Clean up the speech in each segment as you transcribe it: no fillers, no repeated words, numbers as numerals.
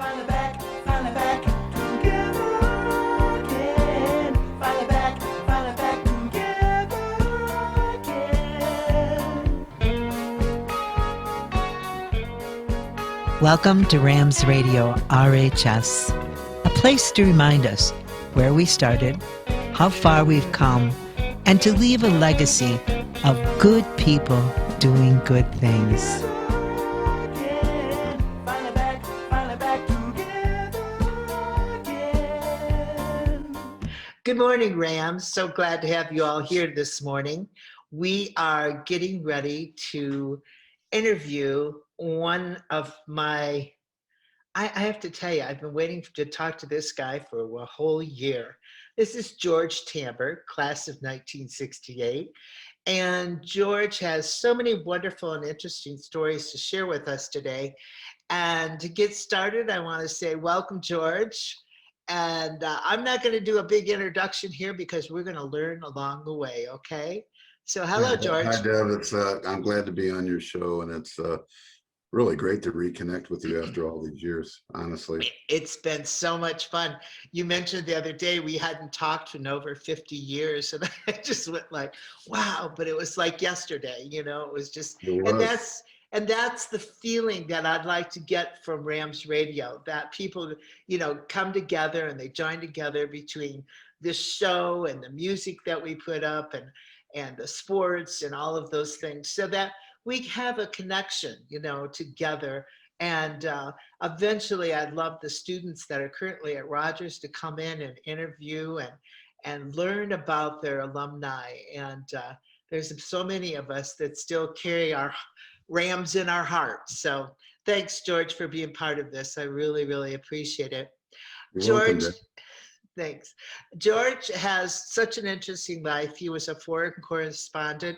finally back together again. Finally back together again. Welcome to Rams Radio RHS, a place to remind us where we started, how far we've come, and to leave a legacy of good people doing good things. Good morning, Rams. So glad to have you all here this morning. We are getting ready to interview one of my, I have to tell you, I've been waiting to talk to this guy for a whole year. This is George Tanber, class of 1968. And George has so many wonderful and interesting stories to share with us today. And to get started, I want to say welcome, George. And I'm not going to do a big introduction here because we're going to learn along the way, okay? So hello, George. Hi, Deb. I'm glad to be on your show, and it's really great to reconnect with you after all these years, honestly. It's been so much fun. You mentioned the other day we hadn't talked in over 50 years, and I just went like, wow, but it was like yesterday, you know, it was just, and that's the feeling that I'd like to get from Rams Radio, that people, you know, come together and they join together between this show and the music that we put up and the sports and all of those things, so that we have a connection, you know, together. And eventually I'd love the students that are currently at Rogers to come in and interview and learn about their alumni. And there's so many of us that still carry our Rams in our hearts. So thanks, George, for being part of this. I really, really appreciate it. George, thanks. George has such an interesting life. He was a foreign correspondent,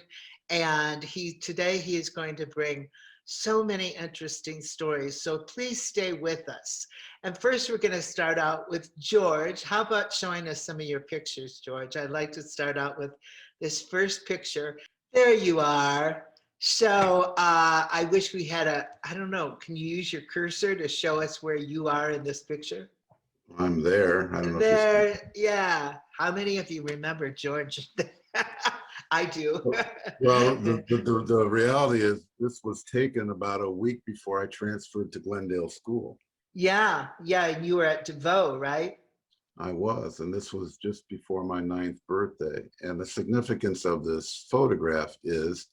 and today he is going to bring so many interesting stories. So please stay with us. And first, we're going to start out with George. How about showing us some of your pictures, George? I'd like to start out with this first picture. There you are. So I wish we had I don't know, can you use your cursor to show us where you are in this picture? I'm there. I don't know. There, yeah. How many of you remember George? I do. Well, the reality is this was taken about a week before I transferred to Glendale School. Yeah, and you were at DeVoe, right? I was, and this was just before my 9th birthday. And the significance of this photograph is,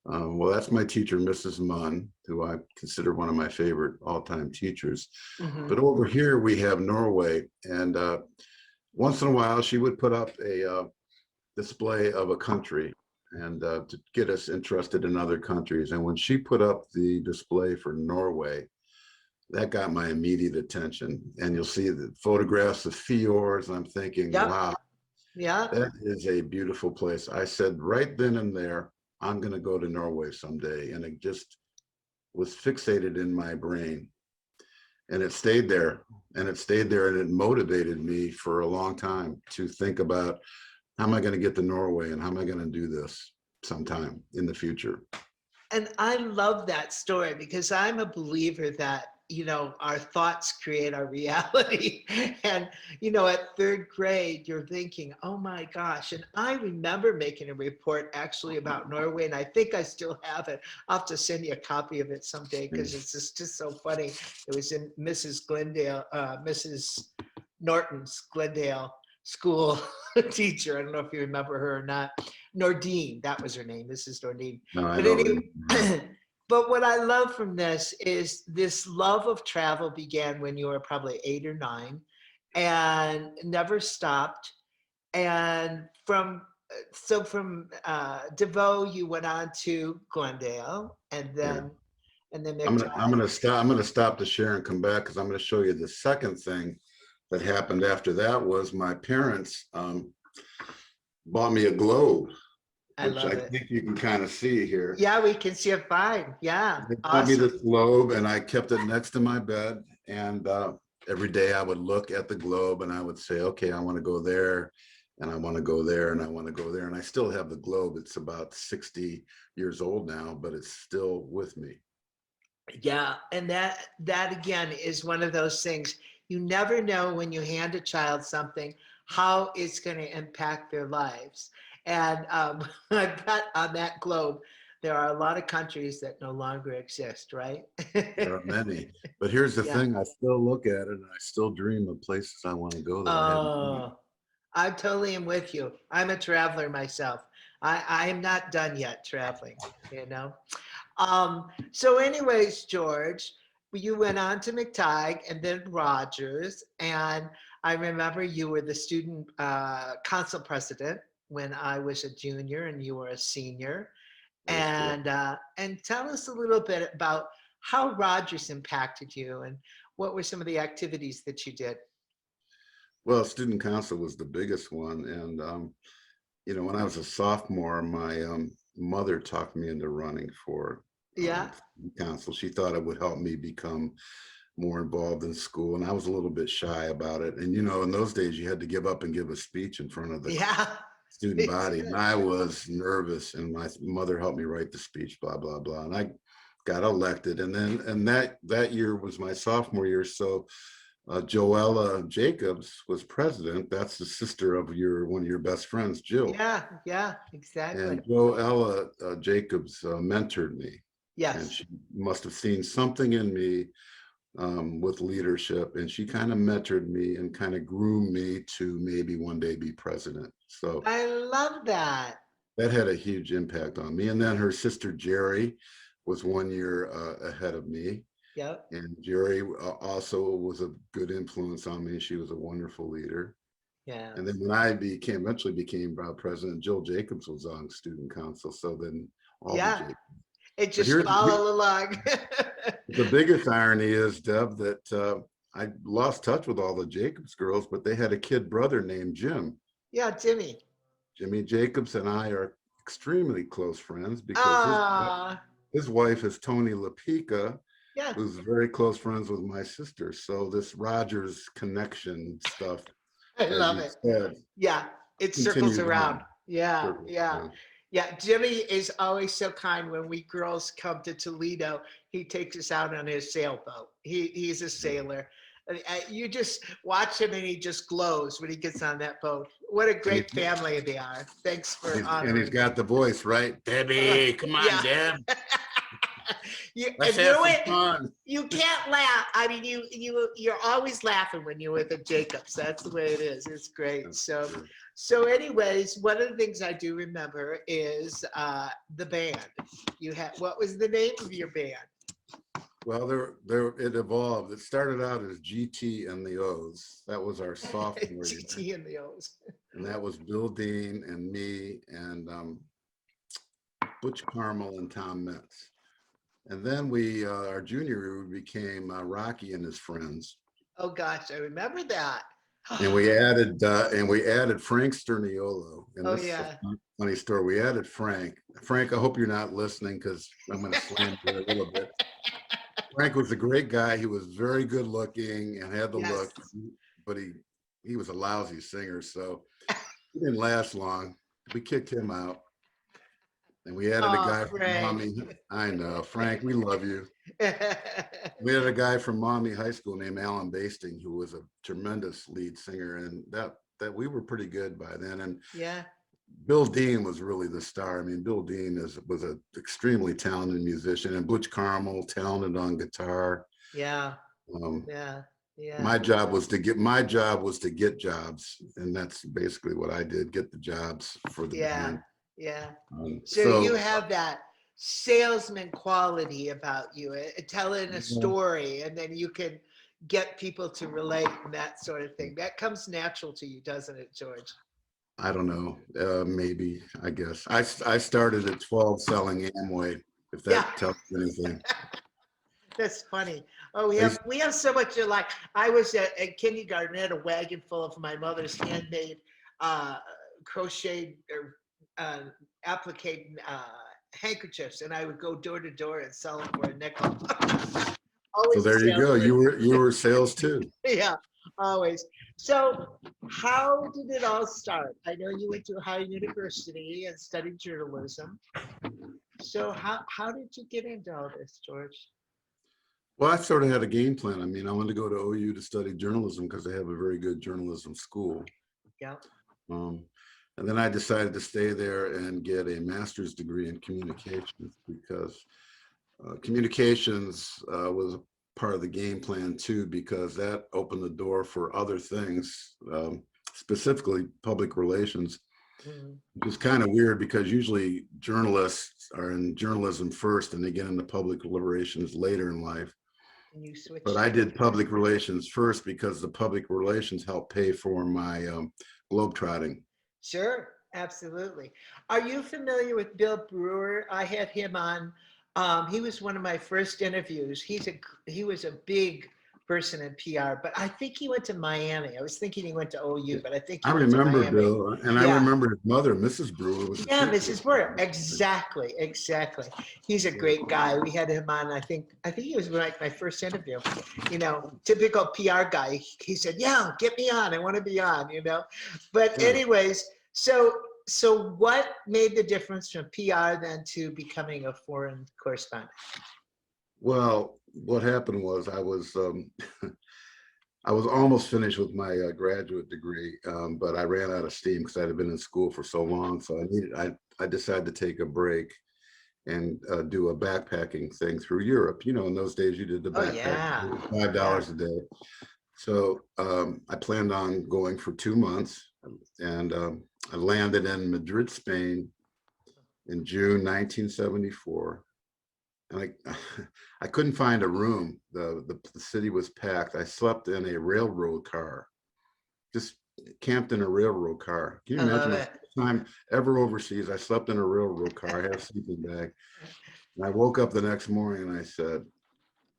well, that's my teacher, Mrs. Munn, who I consider one of my favorite all-time teachers. Mm-hmm. But over here we have Norway, and once in a while she would put up a display of a country and to get us interested in other countries. And when she put up the display for Norway, that got my immediate attention. And you'll see the photographs of fjords. I'm thinking, yep. Wow, yeah, that is a beautiful place. I said right then and there, I'm going to go to Norway someday. And it just was fixated in my brain. And it stayed there, and it motivated me for a long time to think about, how am I going to get to Norway, and how am I going to do this sometime in the future? And I love that story because I'm a believer that, you know, our thoughts create our reality. And, you know, at 3rd grade, you're thinking, oh my gosh. And I remember making a report actually about Norway, and I think I still have it. I'll have to send you a copy of it someday because it's just so funny. It was in Mrs. Norton's Glendale school teacher. I don't know if you remember her or not. Nordine, that was her name, Mrs. Nordine. No, but anyway, but what I love from this is this love of travel began when you were probably 8 or 9 and never stopped. And from DeVoe, you went on to Glendale, and then I'm gonna stop the share and come back because I'm gonna show you the second thing that happened after that. Was my parents bought me a globe, which I think you can kind of see here. Yeah, we can see it fine. Yeah, they bought me this globe, and I kept it next to my bed. And every day I would look at the globe, and I would say, okay, I want to go there, and I want to go there, and I want to go there. And I still have the globe. It's about 60 years old now, but it's still with me. Yeah, and that again is one of those things. You never know when you hand a child something how it's going to impact their lives. And I bet on that globe there are a lot of countries that no longer exist, right? There are many, but here's the Yeah. thing, I still look at it and I still dream of places I want to go that I haven't been. Oh, I totally am with you. I'm a traveler myself. I am not done yet traveling, you know. So anyways, George, you went on to McTighe and then Rogers, and I remember you were the student council president when I was a junior and you were a senior. That is correct. And tell us a little bit about how Rogers impacted you and what were some of the activities that you did. Well, student council was the biggest one. And, when I was a sophomore, my mother talked me into running for Yeah, student council. She thought it would help me become more involved in school. And I was a little bit shy about it. And, in those days, you had to give up and give a speech in front of the yeah, student body. And I was nervous. And my mother helped me write the speech, blah, blah, blah. And I got elected. And that year was my sophomore year. So Joella Jacobs was president. That's the sister of one of your best friends, Jill. yeah, exactly. And Joella Jacobs mentored me, and Yes. she must have seen something in me with leadership, and she kind of mentored me and kind of groomed me to maybe one day be president. So I love that. that had a huge impact on me. And then her sister Jerry was 1 year ahead of me. Yep. And Jerry also was a good influence on me. She was a wonderful leader. Yeah. And then when I eventually became president, Jill Jacobs was on student council. So then all the Yeah. Jacobs. It But just follow along. the biggest irony is, Deb, that I lost touch with all the Jacobs girls, but they had a kid brother named Jim. Yeah, Jimmy. Jimmy Jacobs and I are extremely close friends because Ah, his wife is Tony LaPica, yeah, who's very close friends with my sister. So this Rogers connection stuff, I as love you it. said, Yeah, it circles continues around. on. Yeah, Circles yeah. around. Yeah, Jimmy is always so kind. When we girls come to Toledo, he takes us out on his sailboat. He's a sailor. You just watch him and he just glows when he gets on that boat. What a And, great family they are. Thanks for he's honoring me. got the voice, right? Debbie, come on, Yeah. Deb. And Let's you know have some what? fun. You can't laugh. I mean, you're always laughing when you're with the Jacobs. That's the way it is. It's great. So anyways, one of the things I do remember is the band. You had what was the name of your band? Well, it evolved. It started out as GT and the O's. That was our sophomore year. GT and the O's. And that was Bill Dean and me and Butch Carmel and Tom Metz. And then our junior year, we became Rocky and his friends. Oh gosh, I remember that. And we added Frank Sterniolo. And Oh this is yeah. a funny story. We added Frank. Frank, I hope you're not listening because I'm going to slam you a little bit. Frank was a great guy. He was very good looking and had the Yes. look, but he was a lousy singer. So he didn't last long. We kicked him out. And we added a Oh, guy from Frank. Mommy. I know, Frank, we love you. We had a guy from Mommy High School named Alan Basting, who was a tremendous lead singer, and that we were pretty good by then. And Yeah. Bill Dean was really the star. I mean, Bill Dean was an extremely talented musician, and Butch Carmel, talented on guitar. Yeah. Um, Yeah. Yeah. my job was to get jobs, and that's basically what I did: get the jobs for the Yeah. band. Yeah. Um, So you have that salesman quality about you, telling a story, and then you can get people to relate and that sort of thing. That comes natural to you, doesn't it, George? I don't know, maybe, I guess. I started at 12 selling Amway, if that Yeah. tells you anything. That's funny. Oh, I used- we have so much to like. I was at kindergarten, I had a wagon full of my mother's handmade crocheted or applique handkerchiefs, and I would go door to door and sell them for a nickel. So Always a there you go. salesman. You were sales too. Yeah, always. So how did it all start? I know you went to Ohio University and studied journalism. So how did you get into all this, George? Well, I sort of had a game plan. I mean, I wanted to go to OU to study journalism because they have a very good journalism school. Yeah. Um, and then I decided to stay there and get a master's degree in communications because communications was a part of the game plan too, because that opened the door for other things, specifically public relations. Mhm. It's kind of weird because usually journalists are in journalism first and they get into public relations later in life. And you But switched I to did it. public relations first because the public relations helped pay for my globetrotting. Sure, absolutely. Are you familiar with Bill Brewer? I had him on. He was one of my first interviews. He was a big person in PR, but I think he went to Miami. I was thinking he went to OU, but I think I he went to remember Miami. Bill, and I Yeah. remember his mother, Mrs. Brewer, was the Yeah, teacher. Mrs. Brewer. Exactly, exactly. He's a great guy. We had him on. I think he was like my first interview. You know, typical PR guy. He said, "Yeah, get me on. I want to be on." You know, but Yeah. anyways, so what made the difference from PR then to becoming a foreign correspondent? Well, what happened was I was almost finished with my graduate degree, but I ran out of steam because I had been in school for so long. So I decided to take a break and do a backpacking thing through Europe. You know, in those days you did the Oh backpack, yeah, $5 a day. So I planned on going for 2 months, and I landed in Madrid, Spain in June 1974. And I couldn't find a room. The city was packed. I slept in a railroad car, just camped in a railroad car. Can you I imagine love my it. first time ever overseas? I slept in a railroad car. I had a sleeping bag. And I woke up the next morning and I said,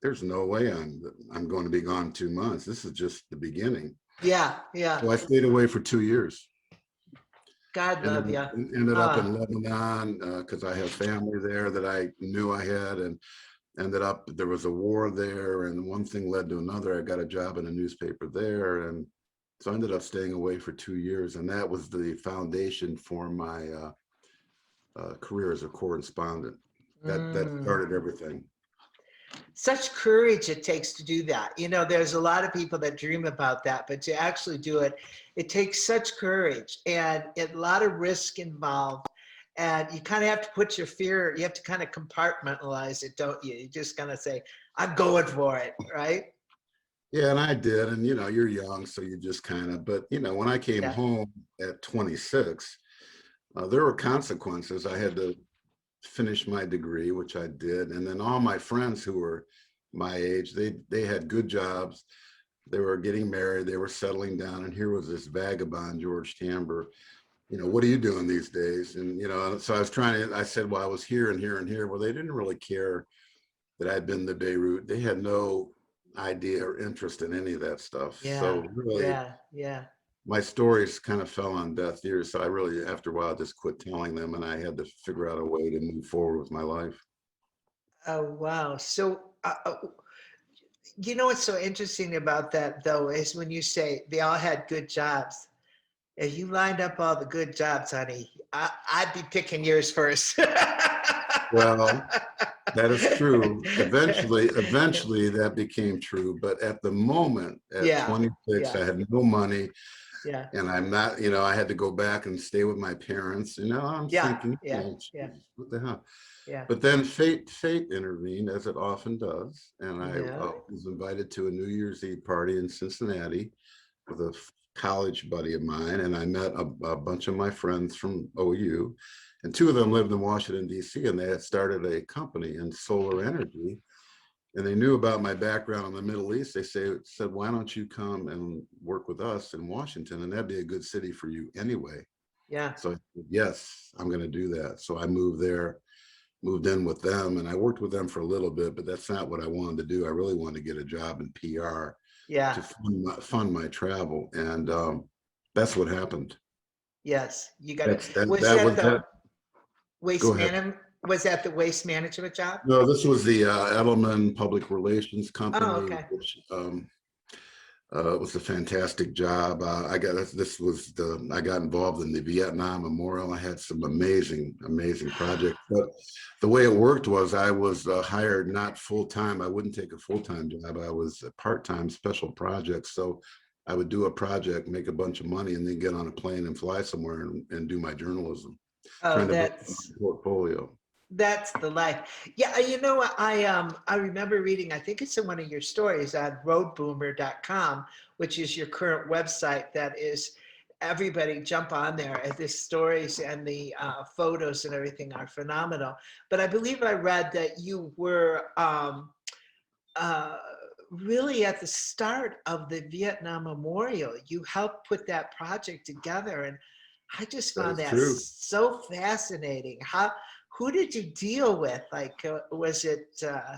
there's no way I'm going to be gone 2 months. This is just the beginning. Yeah, yeah. So I stayed away for 2 years. God love you. Ended up in Lebanon because I have family there that I knew I had, and ended up there was a war there, and one thing led to another. I got a job in a newspaper there, and so I ended up staying away for 2 years, and that was the foundation for my career as a correspondent. That started everything. Such courage it takes to do that. You know, there's a lot of people that dream about that, but to actually do it, it takes such courage and a lot of risk involved. And you kind of have to put your fear, you have to kind of compartmentalize it, don't you? You just kind of say, I'm going for it, right? Yeah, and I did, and you know, you're young, so you just kind of. But you know, when I came Yeah. home at 26, there were consequences. I had to finish my degree, which I did, and then all my friends who were my age, they had good jobs, they were getting married, they were settling down, and here was this vagabond George Tanber. You know, what are you doing these days? And you know, so I said, well, I was here and here and here. Well, they didn't really care that I'd been to Beirut. They had no idea or interest in any of that stuff. Yeah, So really, yeah. my stories kind of fell on deaf ears. So I really, after a while, just quit telling them, and I had to figure out a way to move forward with my life. Oh, wow. So, you know what's so interesting about that, though, is when you say they all had good jobs. If you lined up all the good jobs, honey, I'd be picking yours first. Well, that is true. Eventually that became true. But at the moment, at Yeah, 26, yeah, I had no money, yeah, and I'm not, you know, I had to go back and stay with my parents. You know, I'm yeah, thinking, yeah, oh, yeah, geez, what the hell? yeah, But then fate intervened, as it often does, and I yeah. was invited to a New Year's Eve party in Cincinnati with a college buddy of mine, and I met a bunch of my friends from OU, and two of them lived in Washington, D.C., and they had started a company in solar energy, and they knew about my background in the Middle East. They said, why don't you come and work with us in Washington, and that'd be a good city for you anyway. Yeah. So I said, yes, I'm going to do that. So I moved there, moved in with them, and I worked with them for a little bit, but that's not what I wanted to do. I really wanted to get a job in PR Yeah. to fund my travel, and that's what happened. Yes. You got it. That Was that that was the that. Go waste ahead. management? Was that the waste management job? No, this was the Edelman Public Relations Oh, Company, okay. which It was a fantastic job. I got involved in the Vietnam Memorial. I had some amazing projects. But the way it worked was I was hired not full time. I wouldn't take a full time job. I was a part time special projects. So I would do a project, make a bunch of money, and then get on a plane and fly somewhere and do my journalism, Oh, trying to build my portfolio. that's the life. Yeah, you know what? I remember reading, I think it's in one of your stories on roadboomer.com, which is your current website that is everybody jump on there. And the stories and the photos and everything are phenomenal. But I believe I read that you were uh, really at the start of the Vietnam Memorial. You helped put that project together, and I just That found is that true. so fascinating. Who did you deal with? Like, was it I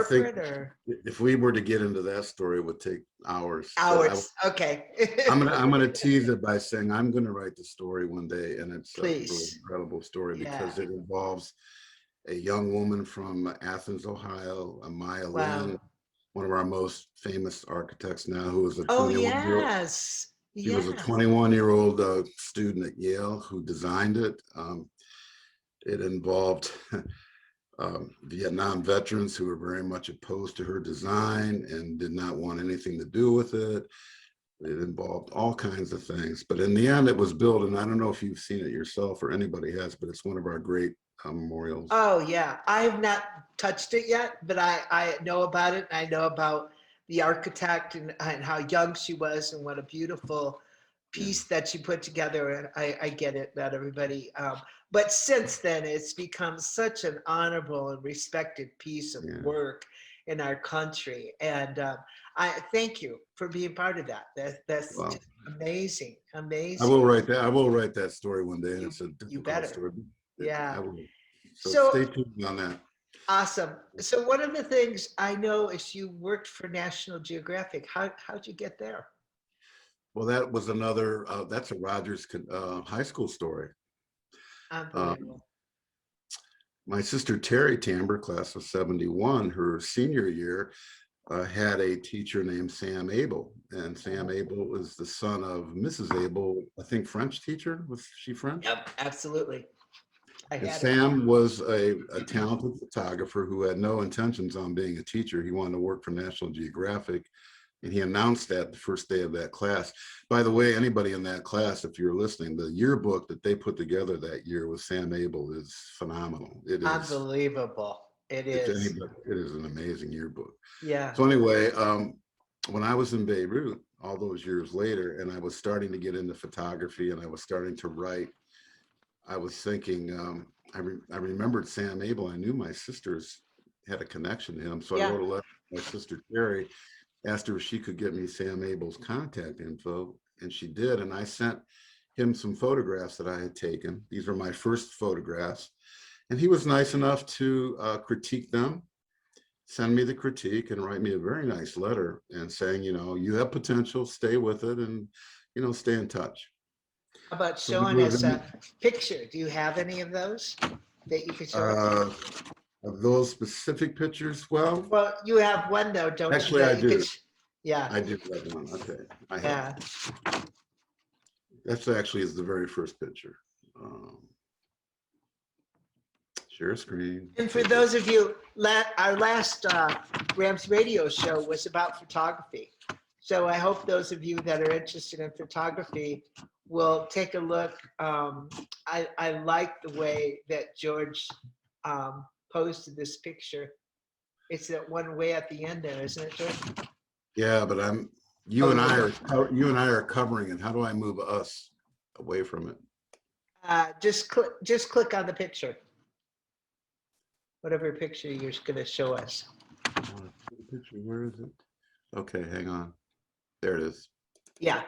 think corporate or if we were to get into that story, it would take hours. But hours? Okay. I'm gonna tease it by saying I'm gonna write the story one day, and it's a really Please. incredible story Yeah. because it involves a young woman from Athens, Ohio, Maya Wow. Lin, one of our most famous architects now, who was a Oh, 21-year-old. yes. She was a Yes. 21-year-old student at Yale who designed it. It involved Vietnam veterans who were very much opposed to her design and did not want anything to do with it. It involved all kinds of things, but in the end it was built, and I don't know if you've seen it yourself or anybody has, but it's one of our great memorials. Oh, yeah. I have not touched it yet, but I know about it. I know about the architect and how young she was and what a beautiful Yeah. piece that she put together. And I get it, not everybody. But since then, it's become such an honorable and respected piece of Yeah. work in our country. And I thank you for being part of that. That's Wow. just amazing, I amazing. will write that. I will write that story one day, and You, it's a you difficult better. story. Yeah. I will. So So stay tuned on that. awesome. So one of the things I know is you worked for National Geographic. How'd you get there? Well, that was another. That's a Rogers High School story. Unbelievable. My sister Terry Tanber, class of '71, her senior year, had a teacher named Sam Abel, and Sam Abel was the son of Mrs. Abel, I think French teacher. Was she French? Yep, absolutely. I And had it. Sam was a talented photographer who had no intentions on being a teacher. He wanted to work for National Geographic, and he announced that the first day of that class. By the way, anybody in that class, if you're listening, the yearbook that they put together that year with Sam Abel is phenomenal. It is. Unbelievable. It If is. anybody, it is an amazing yearbook. Yeah. So anyway, when I was in Beirut all those years later, and I was starting to get into photography and I was starting to write, I was thinking, I remembered Sam Abel. I knew my sisters had a connection to him. So I Yeah. wrote a letter to my sister Terry, asked her if she could get me Sam Abel's contact info, and she did. And I sent him some photographs that I had taken. These were my first photographs. And he was nice enough to critique them, send me the critique, and write me a very nice letter and saying, you have potential, stay with it, and, stay in touch. How about So we showing moved us in. a picture? Do you have any of those that you could show us? Of those specific pictures, well, Well, you have one though, don't you? actually, That I you could do. yeah. I do have one. Okay, I have. Yeah. That's actually is the very first picture. Share screen. And for those of you, our last Rams radio show was about photography. So I hope those of you that are interested in photography will take a look. I like the way that George posted this picture. It's that one way at the end there, isn't it, George? Yeah, but you and I are covering it. How do I move us away from it? Just click on the picture. Whatever picture you're going to show us. Picture, where is it? Okay, hang on. There it is. Yeah.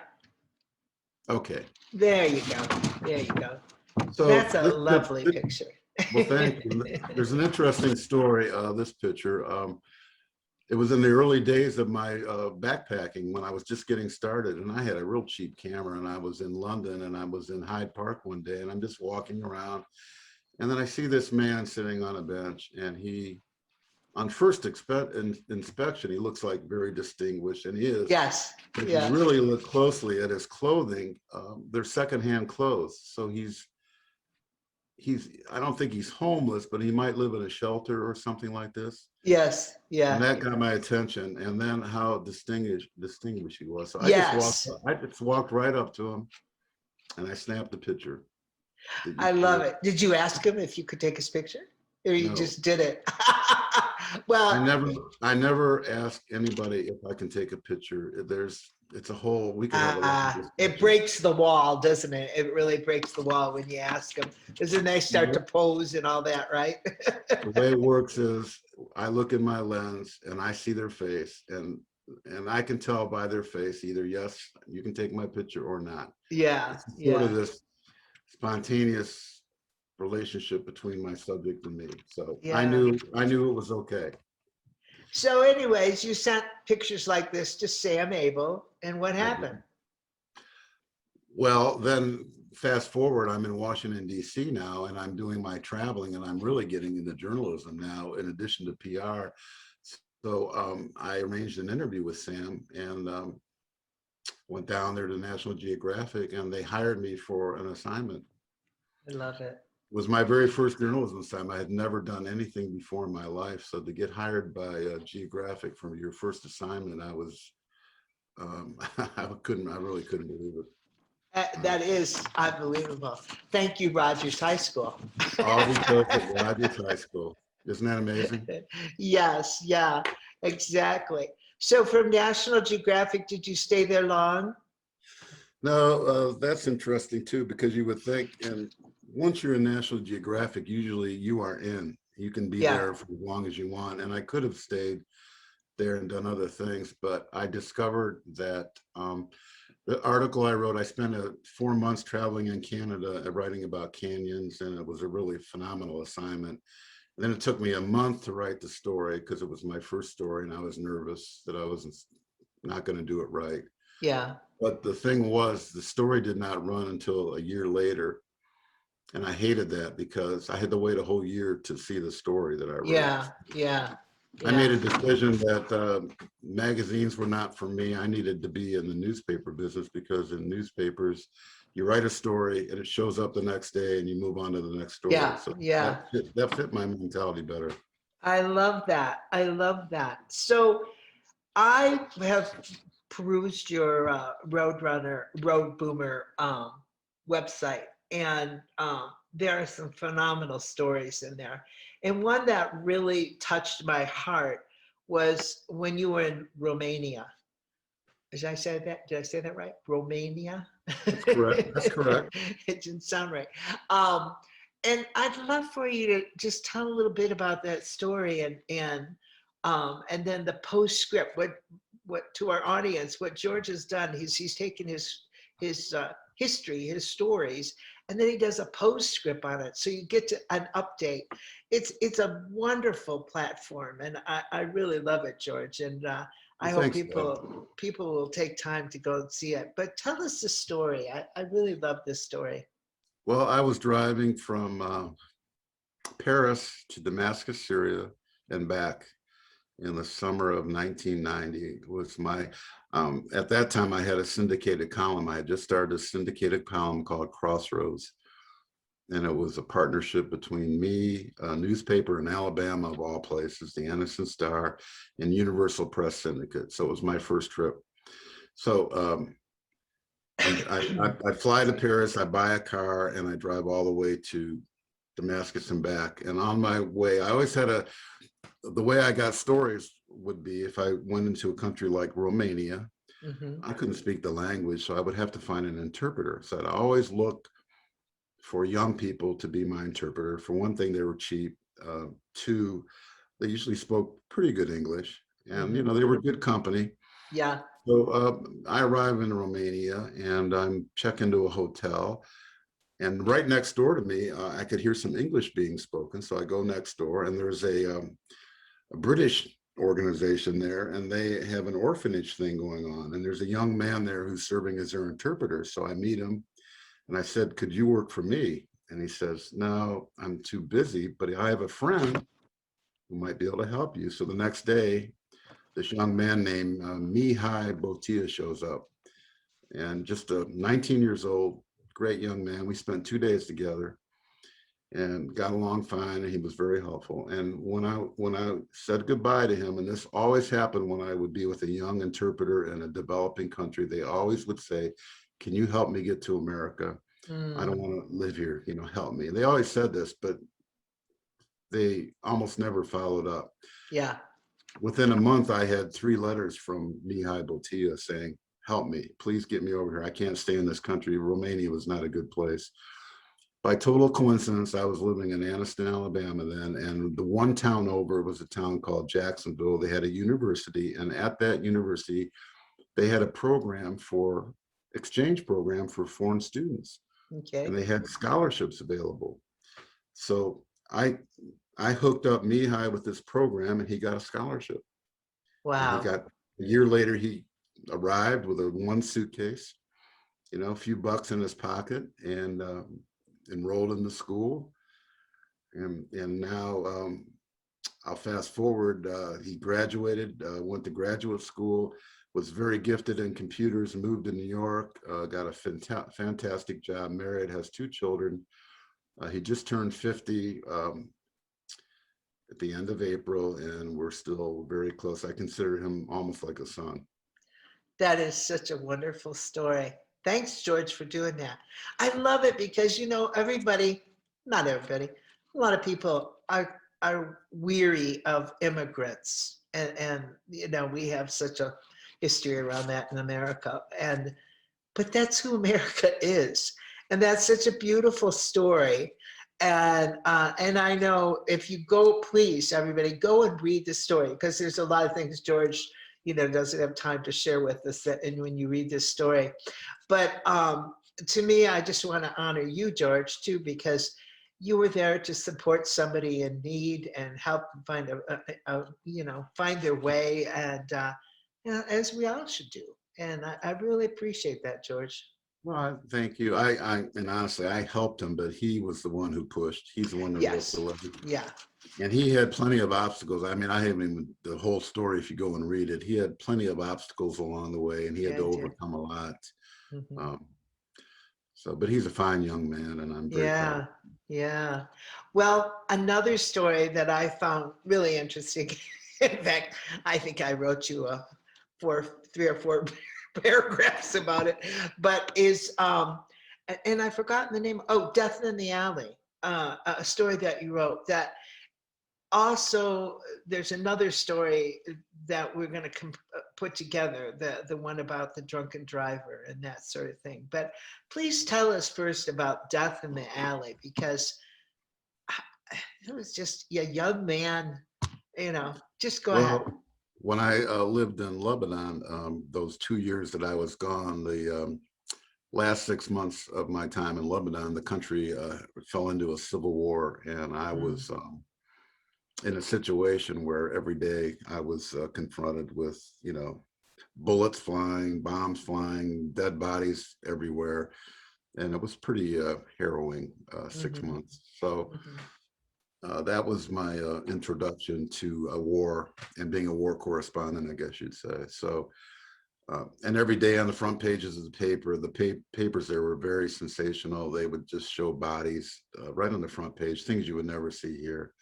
Okay. There you go. There you go. So that's a lovely picture. Well, thank you. There's an interesting story. This picture. It was in the early days of my backpacking when I was just getting started, and I had a real cheap camera, and I was in London, and I was in Hyde Park one day, and I'm just walking around, and then I see this man sitting on a bench, and he on first inspection, he looks like very distinguished, and he is. Yes. If Yeah. you really look closely at his clothing, they're secondhand clothes. So he's, I don't think he's homeless, but he might live in a shelter or something like this. Yes. Yeah. And that got my attention. And then how distinguished he was. So Yes. I just walked right up to him and I snapped the picture. I love it. Did you ask him if you could take his picture, or you No. just did it? Well, I never ask anybody if I can take a picture. It's a whole, we could have a lot of it discussion. breaks the wall, doesn't it? It really breaks the wall when you ask them. Isn't they start to pose and all that, right? The way it works is I look in my lens and I see their face, and I can tell by their face either yes, you can take my picture, or not. Yeah. It's sort of Yeah. this spontaneous relationship between my subject and me. So Yeah. I knew it was okay. So anyways, you sent pictures like this to Sam Abel, and what I did. happened? Well, then fast forward, I'm in Washington, D.C. now, and I'm doing my traveling, and I'm really getting into journalism now, in addition to PR. So I arranged an interview with Sam and went down there to National Geographic, and they hired me for an assignment. I love it. It was my very first journalism assignment. I had never done anything before in my life. So to get hired by Geographic for your first assignment, I was, I really couldn't believe it. That is unbelievable. Thank you, Rogers High School. All because of Rogers High School. Isn't that amazing? Yes, yeah, exactly. So from National Geographic, did you stay there long? No, that's interesting too, because you would think, and once you're in National Geographic, usually you are in. You can be there for as long as you want. And I could have stayed there and done other things, but I discovered that the article I wrote, I spent 4 months traveling in Canada writing about canyons, and it was a really phenomenal assignment. And then it took me a month to write the story because it was my first story, and I was nervous that I wasn't not going to do it right. Yeah. But the thing was, the story did not run until a year later. And I hated that because I had to wait a whole year to see the story that I wrote. Yeah. I made a decision that magazines were not for me. I needed to be in the newspaper business, because in newspapers, you write a story and it shows up the next day and you move on to the next story. So that fit my mentality better. I love that. I love that. So I have perused your Road Boomer website, and there are some phenomenal stories in there. And one that really touched my heart was when you were in Romania. Did I say that? Did I say that right? Romania? That's correct. That's correct. It didn't sound right. And I'd love for you to just tell a little bit about that story, and then the postscript. What to our audience? What George has done? He's taken his history, his stories, and then he does a postscript on it, so you get to an update. It's a wonderful platform, and I really love it, George. And I hope people will take time to go and see it. But tell us the story. I really love this story. Well, I was driving from Paris to Damascus, Syria, and back in the summer of 1990. It was my, at that time I had a syndicated column. I had just started a syndicated column called Crossroads. And it was a partnership between me, a newspaper in Alabama, of all places, the Anniston Star, and Universal Press Syndicate. So it was my first trip. So I fly to Paris, I buy a car, and I drive all the way to Damascus and back. And on my way, I always had the way I got stories would be if I went into a country like Romania, I couldn't speak the language, so I would have to find an interpreter. So I'd always look for young people to be my interpreter. For one thing, they were cheap. Two, they usually spoke pretty good English, and you know, they were good company. Yeah. So I arrive in Romania and I'm check into a hotel, and right next door to me, I could hear some English being spoken. So I go next door, and there's a British organization there, and they have an orphanage thing going on. And there's a young man there who's serving as their interpreter. So I meet him. And I said, could you work for me? And he says, no, I'm too busy, but I have a friend who might be able to help you. So the next day, this young man named Mihai Botia shows up, and just a 19 years old, great young man. We spent 2 days together and got along fine, and he was very helpful. And when I said goodbye to him, and this always happened when I would be with a young interpreter in a developing country, they always would say, "Can you help me get to America? I don't want to live here, help me." They always said this, but they almost never followed up. Yeah. Within a month, I had 3 letters from Mihai Botia saying, "Help me, please get me over here. I can't stay in this country." Romania was not a good place. By total coincidence, I was living in Anniston, Alabama then, and the one town over was a town called Jacksonville. They had a university, and at that university, they had a exchange program for foreign students, Okay. and they had scholarships available. So I hooked up Mihai with this program, and he got a scholarship. And Wow. a year later, he arrived with one suitcase, a few bucks in his pocket, and enrolled in the school. And now I'll fast forward. He graduated, went to graduate school, was very gifted in computers, moved to New York, got a fantastic job, married, has 2 children. He just turned 50 at the end of April, and we're still very close. I consider him almost like a son. That is such a wonderful story. Thanks, George, for doing that. I love it because, everybody, not everybody, a lot of people are weary of immigrants. And we have such a history around that in America. But that's who America is. And that's such a beautiful story. And I know if you go, please, everybody, go and read the story, because there's a lot of things George doesn't have time to share with us and when you read this story. But to me, I just want to honor you, George, too, because you were there to support somebody in need and help them find their way, and as we all should do. And I really appreciate that, George. Well, thank you. And honestly, I helped him, but he was the one who pushed. He's the one who wrote the letter. Yeah. And he had plenty of obstacles. I mean, I haven't even the whole story. If you go and read it, he had plenty of obstacles along the way, and he had to overcome a lot. Mm-hmm. But he's a fine young man, and I'm very proud. Yeah. Well, another story that I found really interesting. In fact, I think I wrote you 3 or 4 paragraphs about it, but is and I've forgotten the name. Oh, Death in the Alley, a story that you wrote. That also, there's another story that we're going to put together, the one about the drunken driver and that sort of thing. But please tell us first about Death in the Alley, because it was just a young man, just go ahead. When I lived in Lebanon, those 2 years that I was gone, the last 6 months of my time in Lebanon, the country fell into a civil war, and I was in a situation where every day I was confronted with, bullets flying, bombs flying, dead bodies everywhere. And it was pretty harrowing 6 months. So that was my introduction to a war and being a war correspondent, I guess you'd say. So, and every day on the front pages of the papers there were very sensational. They would just show bodies right on the front page, things you would never see here.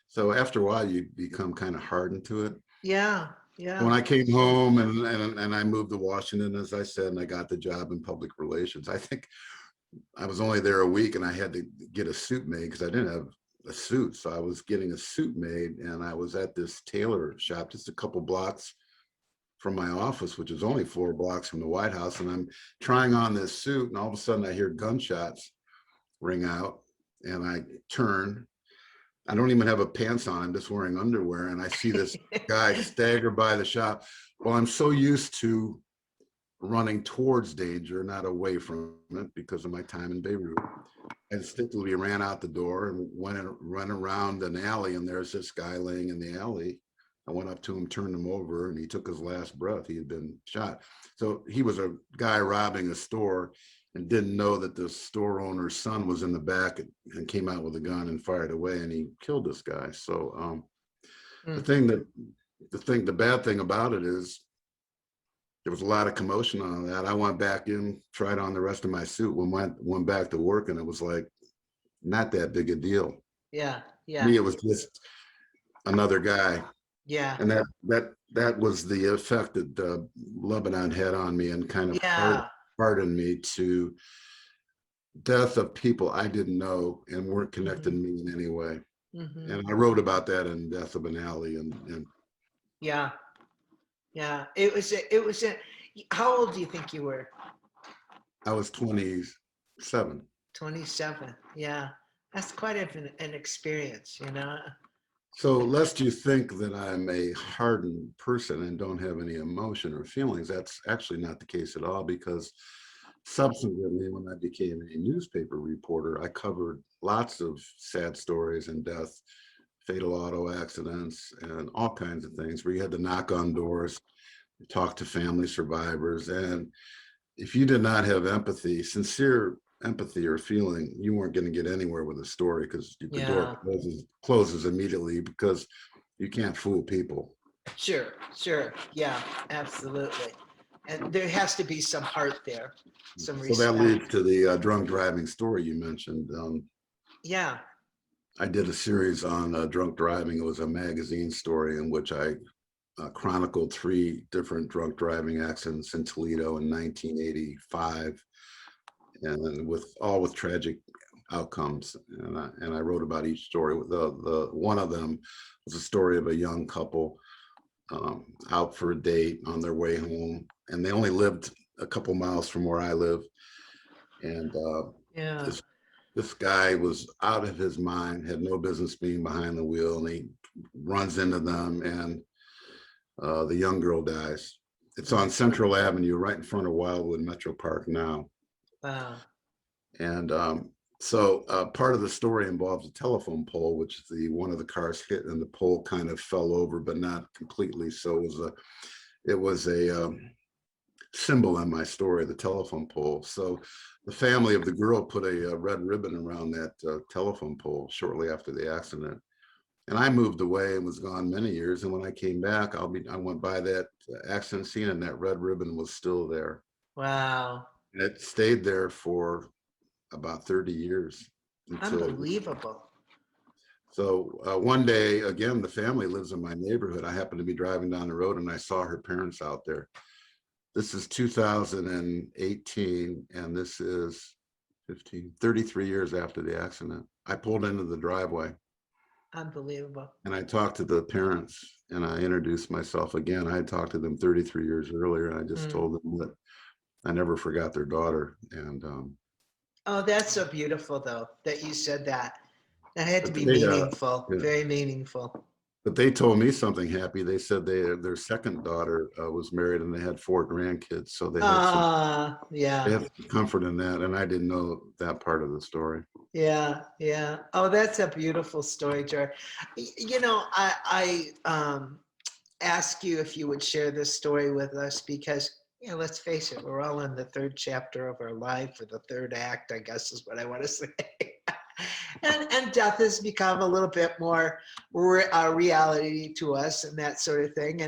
So after a while, you become kind of hardened to it. Yeah. When I came home and I moved to Washington, as I said, and I got the job in public relations, I think I was only there a week, and I had to get a suit made because I didn't have a suit. So I was getting a suit made, and I was at this tailor shop just a couple blocks from my office, which is only 4 blocks from the White House. And I'm trying on this suit, and all of a sudden I hear gunshots ring out, and I turn. I don't even have a pants on. I'm just wearing underwear. And I see this guy stagger by the shop. Well, I'm so used to running towards danger, not away from it, because of my time in Beirut. I instinctively ran out the door and ran around an alley, and there's this guy laying in the alley. I went up to him, turned him over, and he took his last breath. He had been shot. So he was a guy robbing a store and didn't know that the store owner's son was in the back and came out with a gun and fired away, and he killed this guy. So The Mm. thing that, the bad thing about it is there was a lot of commotion on that. I went back in, tried on the rest of my suit, went back to work, and it was like not that big a deal. Yeah, To me, yeah, it was just another guy, yeah, and that was the effect that Lebanon had on me, and kind of yeah. hardened me to death of people I didn't know and weren't connected to me in any way. Hmm. And I wrote about that in Death of an Alley, and Yeah, yeah. How old do you think you were? I was 27. 27. Yeah, that's quite an experience, you know. So lest you think that I'm a hardened person and don't have any emotion or feelings, that's actually not the case at all, because subsequently, when I became a newspaper reporter, I covered lots of sad stories and death, fatal auto accidents, and all kinds of things where you had to knock on doors, talk to family survivors. And if you did not have empathy, sincere empathy or feeling, you weren't going to get anywhere with a story, because the door Yeah, closes immediately, because you can't fool people. sure, sure. Yeah, absolutely. And there has to be some heart there, some So that leads respect. to the drunk driving story you mentioned. Yeah. I did a series on drunk driving. It was a magazine story in which I chronicled 3 different drunk driving accidents in Toledo in 1985, and then with tragic outcomes. And I wrote about each story. The one of them was a story of a young couple out for a date on their way home, and they only lived a couple miles from where I live. And Yeah. this this guy was out of his mind, had no business being behind the wheel, and he runs into them, and the young girl dies. It's on Central Avenue, right in front of Wildwood Metro Park now. Wow. And so part of the story involves a telephone pole, which the one of the cars hit, and the pole kind of fell over, but not completely. So it was a symbol in my story, the telephone pole. So the family of the girl put a red ribbon around that telephone pole shortly after the accident. And I moved away and was gone many years. And when I came back, I went by that accident scene, and that red ribbon was still there. Wow. And it stayed there for about 30 years until. Unbelievable. So one day, again, the family lives in my neighborhood. I happened to be driving down the road, and I saw her parents out there. This is 2018, and this is 33 years after the accident. I pulled into the driveway, Unbelievable. and I talked to the parents, and I introduced myself again. I had talked to them 33 years earlier, and I just Mm. told them that I never forgot their daughter. And Oh, that's so beautiful, though, that you said that. That had to but be they, meaningful, yeah, very meaningful. but they told me something happy. They said their second daughter was married, and they had 4 grandkids, so they had some Yeah, comfort in that, and I didn't know that part of the story. yeah, yeah. Oh, that's a beautiful story, George. You know, I ask you if you would share this story with us because, you know, let's face it, we're all in the 3rd chapter of our life, or the 3rd act, I guess is what I want to say. And death has become a little bit more reality to us, and that sort of thing.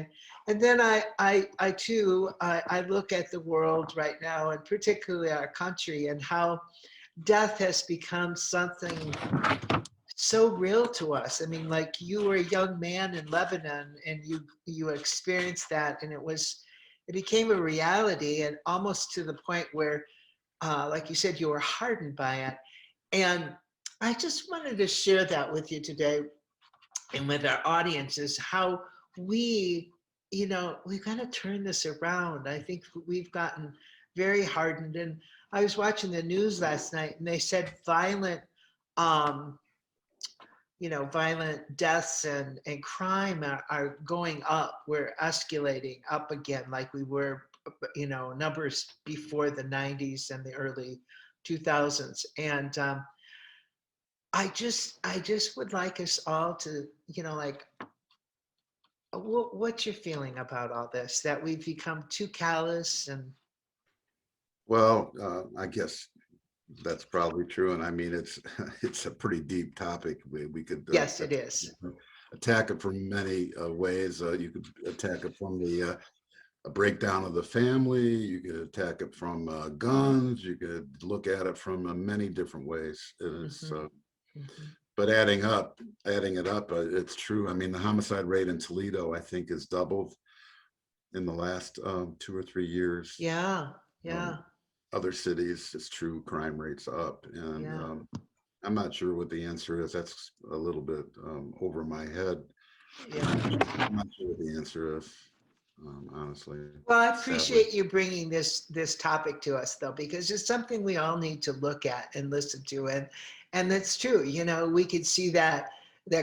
And then I too, I look at the world right now, and particularly our country, and how death has become something so real to us. I mean, like, you were a young man in Lebanon, and you experienced that, and it became a reality, and almost to the point where, like you said, you were hardened by it. And I just wanted to share that with you today, and with our audiences, how we, you know, we've got to turn this around. I think we've gotten very hardened. And I was watching the news last night, and they said um, violent deaths and crime are going up. We're escalating up again, like we were, numbers before the 90s and the early 2000s. And I just would like us all to, like, what's your feeling about all this? That we've become too callous and Well, I guess that's probably true, and I mean it's it's a pretty deep topic. We could yes, it is. attack it from many ways. You could attack it from the a breakdown of the family. You could attack it from guns. You could look at it from many different ways. But adding it up, it's true. I mean, the homicide rate in Toledo, I think, is doubled in the last 2 or 3 years. Yeah, yeah. Other cities, it's true, crime rates up. And I'm not sure what the answer is. That's a little bit over my head. Yeah. I'm not sure what the answer is, honestly. Well, I appreciate you bringing this topic to us, though, because it's something we all need to look at and listen to. And that's true. You know, we could see that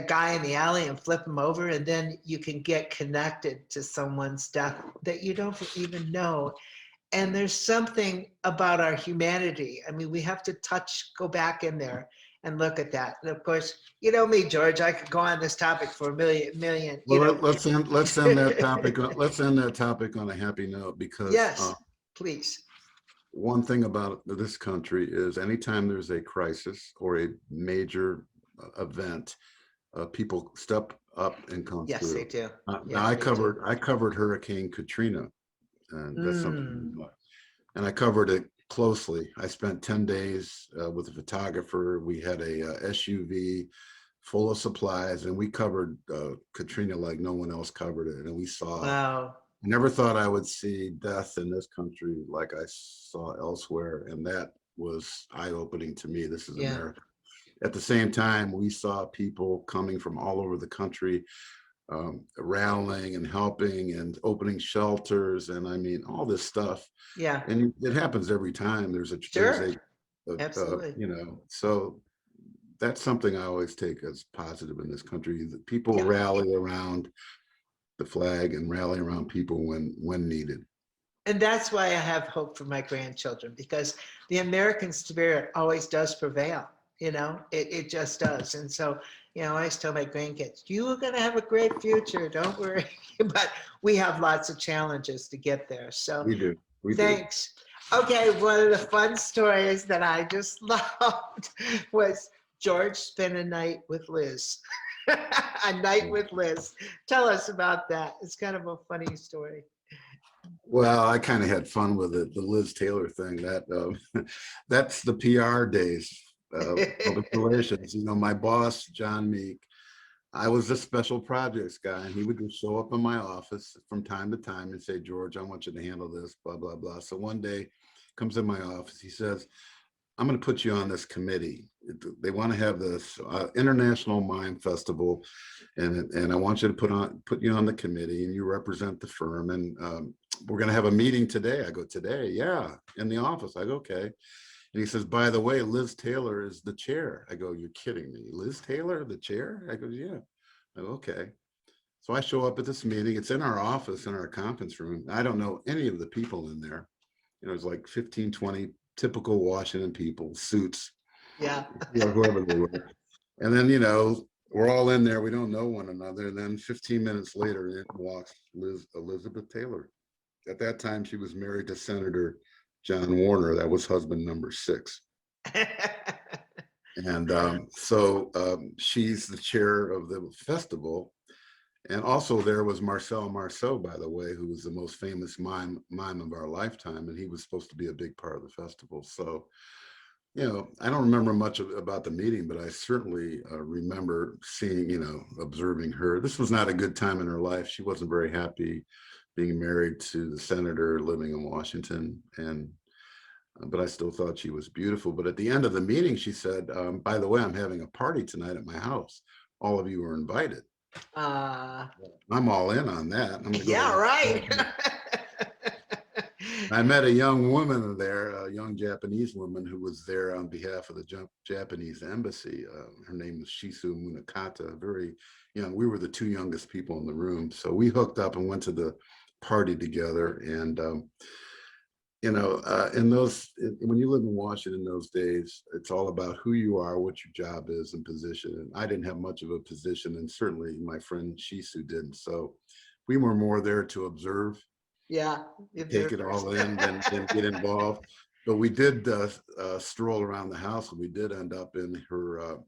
guy in the alley and flip him over, and then you can get connected to someone's death that you don't even know. And there's something about our humanity. I mean, we have to go back in there and look at that. And of course, you know me, George, I could go on this topic for a million. Well, let's end that topic. Let's end that topic on a happy note, because yes, please. One thing about this country is anytime there's a crisis or a major event, people step up and come through. Yes, they do. Now I covered Hurricane Katrina, and that's something. And I covered it closely. I spent 10 days with a photographer. We had a SUV full of supplies, and we covered Katrina like no one else covered it. And we saw. Wow. Never thought I would see death in this country like I saw elsewhere, and that was eye-opening to me. This is America. At the same time, we saw people coming from all over the country, rallying and helping and opening shelters, and I mean all this stuff. Yeah. And it happens every time. There's a absolutely. You know, so that's something I always take as positive in this country. That people rally around the flag and rally around people when needed. And that's why I have hope for my grandchildren, because the American spirit always does prevail. You know, it just does. And so, you know, I always tell my grandkids, you are going to have a great future. Don't worry. But we have lots of challenges to get there. So we do. Thanks. Okay, one of the fun stories that I just loved was George spent a night with Liz. A night with Liz. Tell us about that. It's kind of a funny story. Well, I kind of had fun with it. The Liz Taylor thing, that's the PR days. Public relations. You know, my boss, John Meek, I was a special projects guy, and he would just show up in my office from time to time and say, George, I want you to handle this, blah, blah, blah. So one day comes in my office, he says, I'm going to put you on this committee. They want to have this International Mime Festival, and I want you to put you on the committee, and you represent the firm, and we're going to have a meeting today. I go, today? Yeah, in the office. I go, okay. And he says, by the way, Liz Taylor is the chair. I go, you're kidding me. Liz Taylor, the chair? I go, yeah. I go, okay. So I show up at this meeting. It's in our office, in our conference room. I don't know any of the people in there. You know, it's like 15, 20 typical Washington people, suits. Yeah. You know, whoever they were. And then, you know, we're all in there. We don't know one another. And then 15 minutes later, in walks Elizabeth Taylor. At that time, she was married to Senator John Warner. That was husband number 6. And she's the chair of the festival. And also there was Marcel Marceau, by the way, who was the most famous mime of our lifetime. And he was supposed to be a big part of the festival. So, you know, I don't remember much about the meeting, but I certainly remember seeing, you know, observing her. This was not a good time in her life. She wasn't very happy being married to the senator, living in Washington. But I still thought she was beautiful. But at the end of the meeting, she said, by the way, I'm having a party tonight at my house. All of you are invited. I'm all in on that. Yeah, right. I met a young woman there, a young Japanese woman who was there on behalf of the Japanese embassy. Her name was Shisu Munakata, very young. We were the 2 youngest people in the room. So we hooked up and went to the party together. And, you know, when you live in Washington those days, it's all about who you are, what your job is and position. And I didn't have much of a position, and certainly my friend Shisu didn't. So we were more there to observe. Yeah. Take it all in and get involved. But we did stroll around the house, and we did end up in her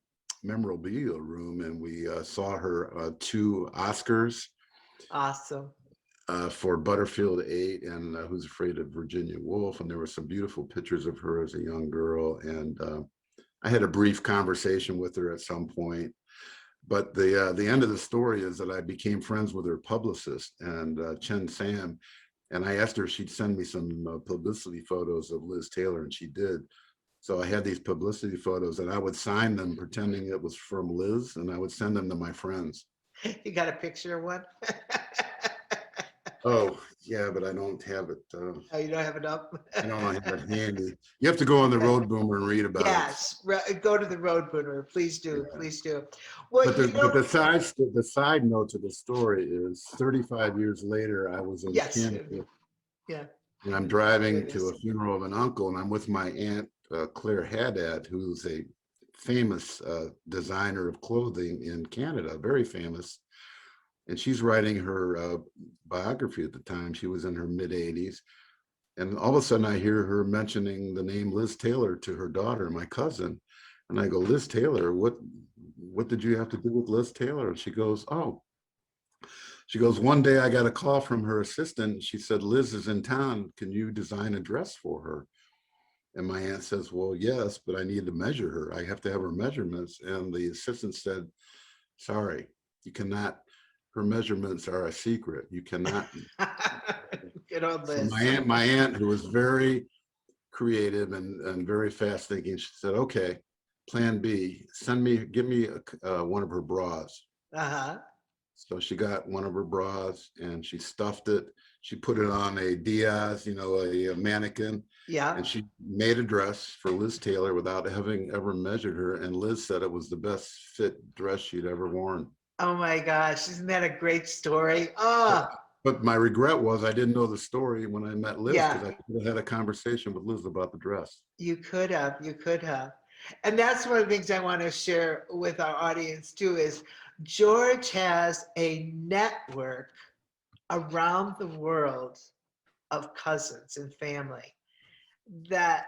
memorabilia room, and we saw her 2 Oscars Awesome. for Butterfield 8 and Who's Afraid of Virginia Woolf. And there were some beautiful pictures of her as a young girl. And I had a brief conversation with her at some point. But the end of the story is that I became friends with her publicist, and Chen Sam, and I asked her if she'd send me some publicity photos of Liz Taylor, and she did. So I had these publicity photos, and I would sign them pretending it was from Liz, and I would send them to my friends. You got a picture of one? Oh, yeah, but I don't have it. Oh, you don't have it up? I don't have it handy. You have to go on the Road Boomer and read about Yes, go to the Road Boomer. Please do, Yeah. please do. Well, it. But the side note to the story is 35 years later, I was in yes, Canada, yeah. and I'm driving There it to a is. funeral of an uncle, and I'm with my aunt, Claire Haddad, who's a famous designer of clothing in Canada, very famous. And she's writing her biography at the time. She was in her mid-80s. And all of a sudden I hear her mentioning the name Liz Taylor to her daughter, my cousin. And I go, Liz Taylor, what did you have to do with Liz Taylor? And she goes, oh. She goes, one day I got a call from her assistant. She said, Liz is in town. Can you design a dress for her? And my aunt says, well, yes, but I need to measure her. I have to have her measurements. And the assistant said, sorry, you cannot. Her measurements are a secret. You cannot. Good old So Liz. my aunt, who was very creative and very fast thinking, she said, okay, plan B, give me one of her bras. Uh-huh. So she got one of her bras and she stuffed it. She put it on a Diaz, a mannequin. Yeah. And she made a dress for Liz Taylor without having ever measured her. And Liz said it was the best fit dress she'd ever worn. Oh my gosh, isn't that a great story? Oh, But my regret was I didn't know the story when I met Liz, Yeah. because I could have had a conversation with Liz about the dress. you could have, you could have. And that's one of the things I want to share with our audience too, is George has a network around the world of cousins and family that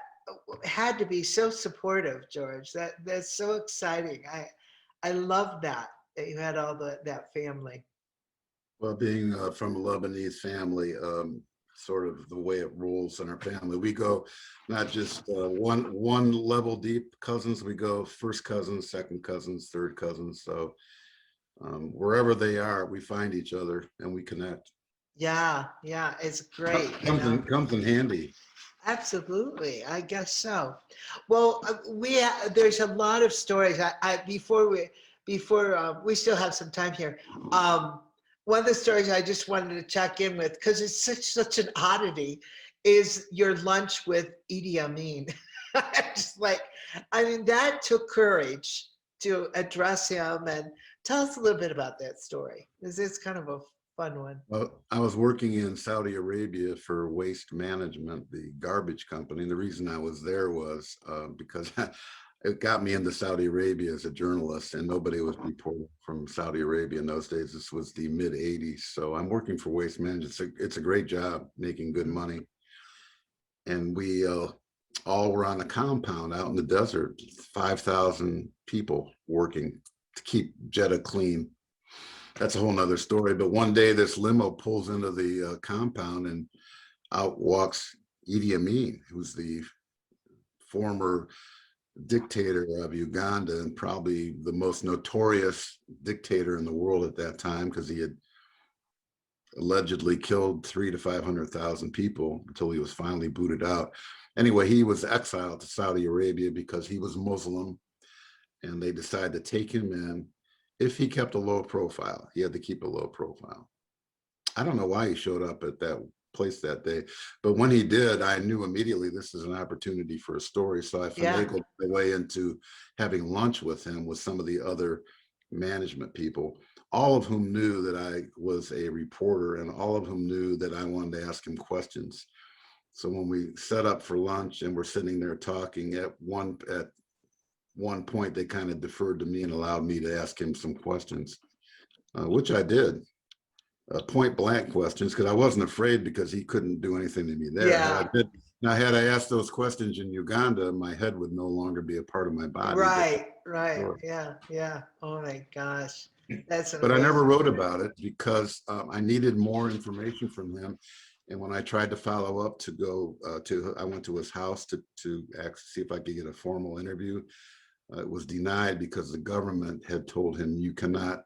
had to be so supportive, George. That's so exciting. I love that you had all that family. Well, being from a Lebanese family, sort of the way it rolls in our family, we go not just one level deep cousins, we go first cousins, second cousins, third cousins. So wherever they are, we find each other and we connect. Yeah, it's great. Comes in handy. Absolutely, I guess so. Well, there's a lot of stories. Before we still have some time here. One of the stories I just wanted to check in with, because it's such an oddity, is your lunch with Idi Amin. Just that took courage to address him, and tell us a little bit about that story. It's kind of a fun one. Well, I was working in Saudi Arabia for Waste Management, the garbage company. And the reason I was there was because it got me into Saudi Arabia as a journalist, and nobody was reporting from Saudi Arabia in those days. This was the mid 80s. So I'm working for Waste Management. It's a great job, making good money. And we all were on a compound out in the desert, 5,000 people working to keep Jeddah clean. That's a whole nother story. But one day this limo pulls into the compound, and out walks Idi Amin, who's the former dictator of Uganda and probably the most notorious dictator in the world at that time, because he had allegedly killed 300,000 to 500,000 people until he was finally booted out. Anyway, he was exiled to Saudi Arabia because he was Muslim, and they decided to take him in. If he kept a low profile, he had to keep a low profile. I don't know why he showed up at that place that day, but when he did, I knew immediately this is an opportunity for a story. So I finagled my way into having lunch with him with some of the other management people, all of whom knew that I was a reporter, and all of whom knew that I wanted to ask him questions. So when we set up for lunch and we're sitting there talking, at one point, they kind of deferred to me and allowed me to ask him some questions, which I did. point blank questions because I wasn't afraid because he couldn't do anything to me there. Yeah. Now, had I asked those questions in Uganda, my head would no longer be a part of my body. Right, right. Sure. Yeah, yeah. Oh my gosh. That's an But I never amazing wrote story. about it because I needed more information from him. And when I tried to follow up to go I went to his house to see if I could get a formal interview. It was denied because the government had told him you cannot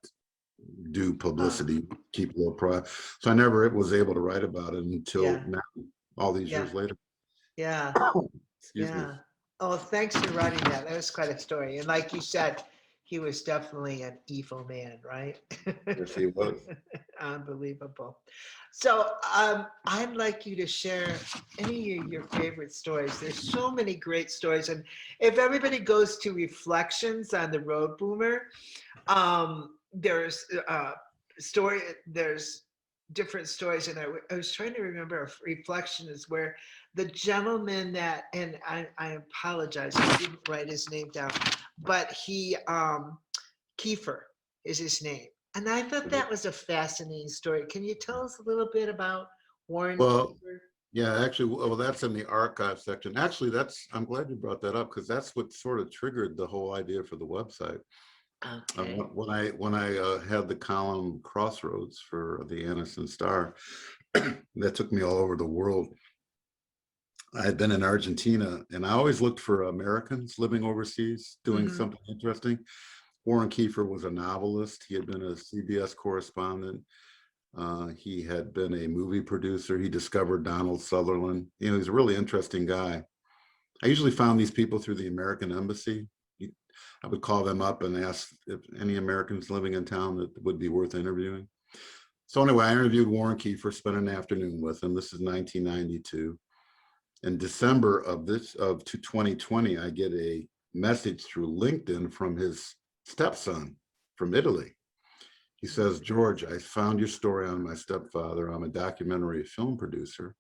do publicity, keep low profile. So I never was able to write about it until Yeah, now, all these yeah, years later. yeah, Excuse me. yeah. Oh, thanks for writing that. That was quite a story. And like you said, he was definitely an evil man, right? Yes, he was. Unbelievable. So I'd like you to share any of your favorite stories. There's so many great stories. And if everybody goes to reflections on the Road Boomer, there's story, there's different stories. And I was trying to remember, a reflection is where the gentleman that, and I apologize, I didn't write his name down, but he, Kiefer is his name. And I thought that was a fascinating story. Can you tell us a little bit about Warren Well, Kiefer? yeah, actually, well, that's in the archive section. Actually, I'm glad you brought that up because that's what sort of triggered the whole idea for the website. Okay. When I had the column Crossroads for the Anniston Star, that took me all over the world. I had been in Argentina and I always looked for Americans living overseas doing Mhm. something interesting. Warren Kiefer was a novelist. He had been a CBS correspondent. He had been a movie producer. He discovered Donald Sutherland. You know, he's a really interesting guy. I usually found these people through the American Embassy. I would call them up and ask if any Americans living in town that would be worth interviewing. So anyway, I interviewed Warren Kiefer, spent an afternoon with him. This is 1992. In December of 2020, I get a message through LinkedIn from his stepson from Italy. He says, George, I found your story on my stepfather. I'm a documentary film producer,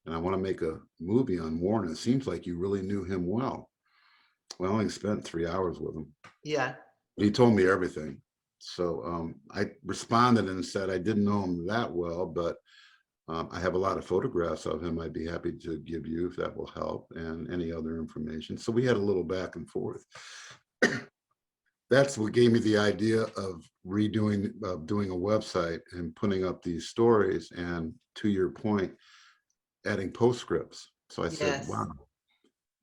and I want to make a movie on Warren. It seems like you really knew him well. Well, I only spent 3 hours with him. Yeah. He told me everything. So I responded and said I didn't know him that well, but I have a lot of photographs of him I'd be happy to give you if that will help, and any other information. So we had a little back and forth. That's what gave me the idea of doing a website and putting up these stories, and to your point, adding postscripts. So I said, Yes. wow,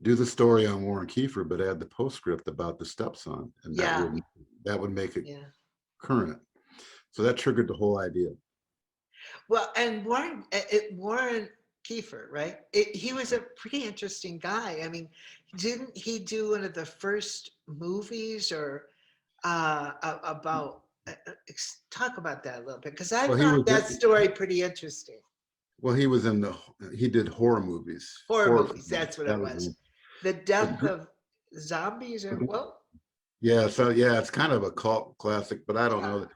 do the story on Warren Kiefer, but add the postscript about the stepson, and Yeah. that would make it Yeah. current. So that triggered the whole idea. Well, and Warren Kiefer, right? He was a pretty interesting guy. I mean, didn't he do one of the first movies or about? Talk about that a little bit, because I Well, he found was that story pretty interesting. well, he did horror movies, Horror horror movies, films. that's what it That was was. him. The But Death of Zombies, or well, yeah, so yeah, it's kind of a cult classic, but I don't yeah, know.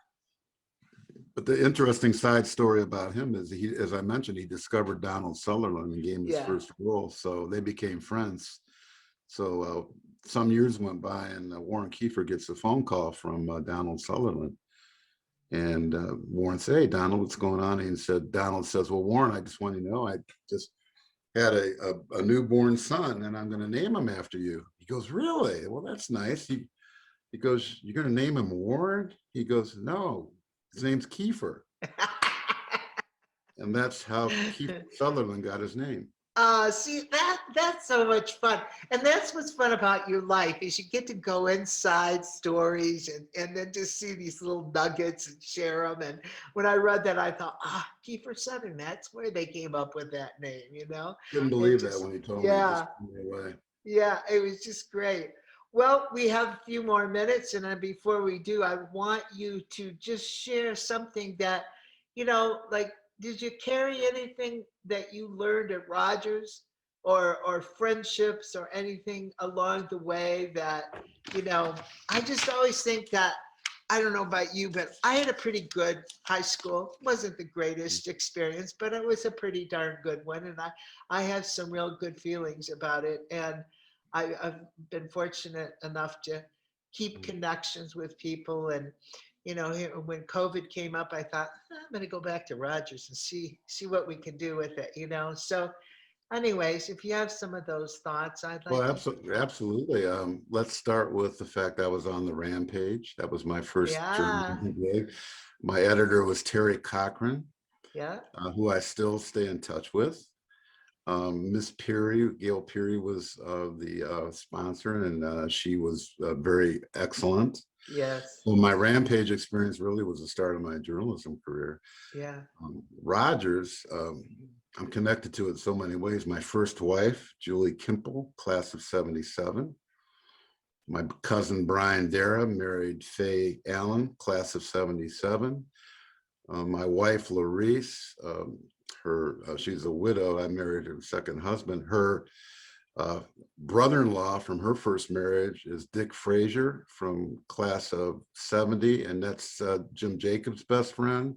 But the interesting side story about him is he, as I mentioned, he discovered Donald Sutherland and gave him his yeah, first role. So they became friends. So some years went by, and Warren Kiefer gets a phone call from Donald Sutherland. And Warren said, "Hey, Donald, what's going on?" And Donald says, "Well, Warren, I just want you to know, I just had a newborn son, and I'm going to name him after you." He goes, "Really? Well, that's nice." He goes, "You're going to name him Warren?" He goes, "No, his name's Kiefer." And that's how Kiefer Sutherland got his name. See, that's so much fun. And that's what's fun about your life, is you get to go inside stories and then just see these little nuggets and share them. And when I read that, I thought, Kiefer Sutherland, that's where they came up with that name, you know? Couldn't It believe that just, when he told me. It just yeah, blew me away. yeah, it was just great. Well, we have a few more minutes, and then before we do, I want you to just share something that, like, did you carry anything that you learned at Rogers, or friendships or anything along the way that, I just always think that, I don't know about you, but I had a pretty good high school. Wasn't the greatest experience, but it was a pretty darn good one, and I have some real good feelings about it. And I've been fortunate enough to keep connections with people. And, when COVID came up, I thought, I'm going to go back to Rogers and see what we can do with it. So anyways, if you have some of those thoughts, I'd Well, like to. absolutely. Let's start with the fact I was on the Rampage. That was my first Yeah, journalism gig. My editor was Terry Cochran, yeah, who I still stay in touch with. Miss Peary, Gail Peary, was the sponsor, and she was very excellent. yes, So my Rampage experience really was the start of my journalism career. yeah. Rogers, I'm connected to it in so many ways. My first wife, Julie Kimple, class of 77. My cousin Brian Dara married Faye Allen, class of 77. My wife, Larice, she's a widow. I married her second husband. Her brother-in-law from her first marriage is Dick Frazier from class of 70, and that's Jim Jacobs' best friend.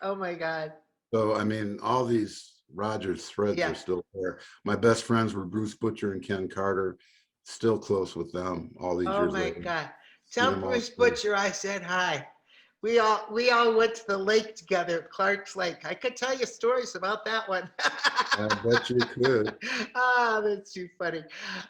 Oh my God. So, I mean, all these Rogers threads Yeah. are still there. My best friends were Bruce Butcher and Ken Carter, still close with them all these Oh years my later. God. See Tell them all Bruce still. Butcher I said hi. We all went to the lake together at Clark's Lake. I could tell you stories about that one. I bet you could. Ah, that's too funny.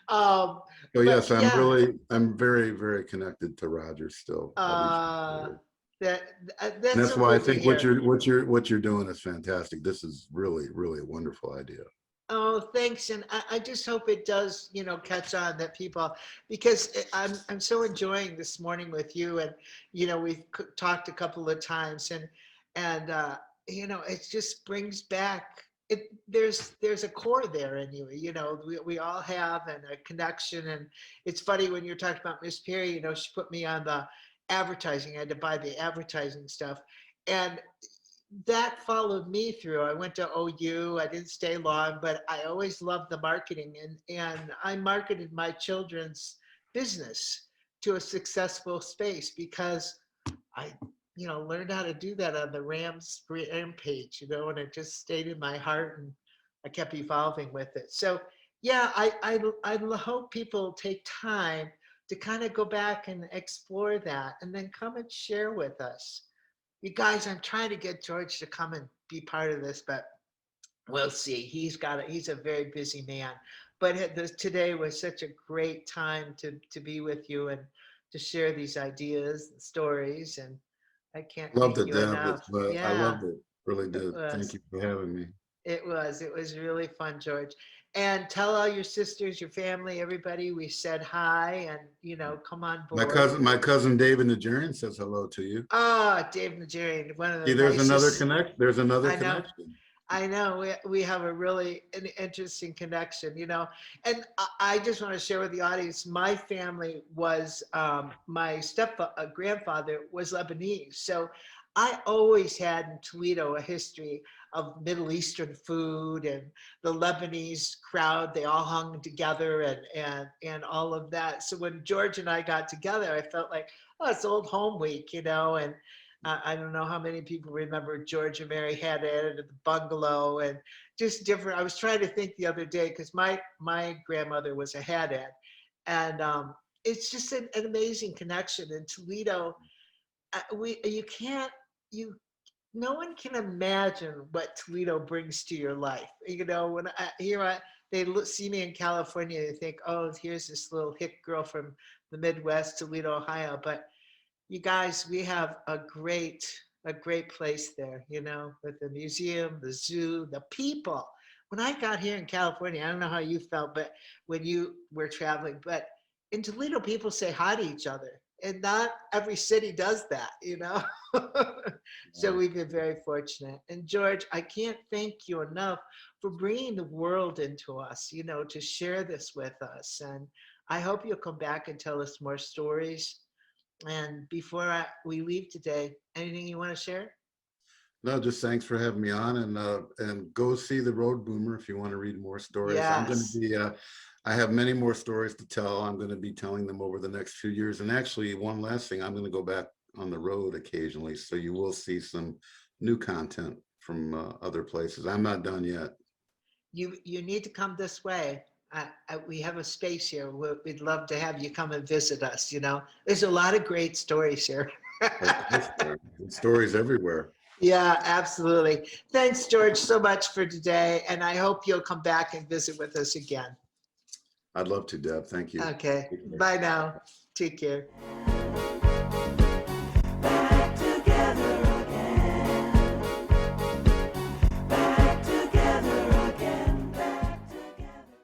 Um, So but yes, yeah, I'm very, very connected to Rogers still all these years uh, later. that And that's that's so why I good to think what hear. you're doing is fantastic. This is really, really a wonderful idea. Oh, thanks, and I just hope it does, catch on that people, because I'm so enjoying this morning with you, and we've talked a couple of times, and it just brings back it. There's a core there in you, we all have and a connection, and it's funny when you're talking about Miss Perry, she put me on the advertising. I had to buy the advertising stuff, and that followed me through. I went to OU. I didn't stay long, but I always loved the marketing, and I marketed my children's business to a successful space because I learned how to do that on the Rampage, and it just stayed in my heart, and I kept evolving with it. So yeah, I hope people take time to kind of go back and explore that, and then come and share with us. You guys, I'm trying to get George to come and be part of this, but we'll see. He's a very busy man. But today was such a great time to be with you and to share these ideas and stories. And I can't Loved thank it, you Deb. enough. I Yeah, loved it. Really it did. Thank was. you for having me. It was really fun, George. And tell all your sisters, your family, everybody we said hi, and come on board. My cousin David Najarian says hello to you. Ah, Dave Nigerian, one of the See, there's another nicest. connect. There's another I know. connection. I know we have a really an interesting connection, and I just want to share with the audience. My family was my grandfather was Lebanese, so I always had in Toledo a history of Middle Eastern food and the Lebanese crowd. They all hung together and all of that. So when George and I got together, I felt like, oh, it's old home week, and I don't know how many people remember George and Mary had it at the bungalow and just different. I was trying to think the other day because my grandmother was a Haddad, and it's just an amazing connection in Toledo. We you can't you no one can imagine what Toledo brings to your life. When they see me in California, they think, oh, here's this little hick girl from the Midwest, Toledo, Ohio, but you guys, we have a great place there, with the museum, the zoo, the people. When I got here in California, I don't know how you felt, but when you were traveling, but in Toledo, people say hi to each other. And not every city does that. So we've been very fortunate. And George, I can't thank you enough for bringing the world into us, to share this with us. And I hope you'll come back and tell us more stories. And before we leave today, anything you want to share? No, just thanks for having me on, and go see The Road Boomer if you want to read more stories. I'm going to Yes. be I have many more stories to tell. I'm going to be telling them over the next few years. And actually, one last thing, I'm going to go back on the road occasionally, so you will see some new content from other places. I'm not done yet. You need to come this way. We have a space here. We'd love to have you come and visit us. There's a lot of great stories here. Stories everywhere. Yeah, absolutely. Thanks, George, so much for today. And I hope you'll come back and visit with us again. I'd love to, Deb. Thank you. Okay. Take care. Bye now. Take care.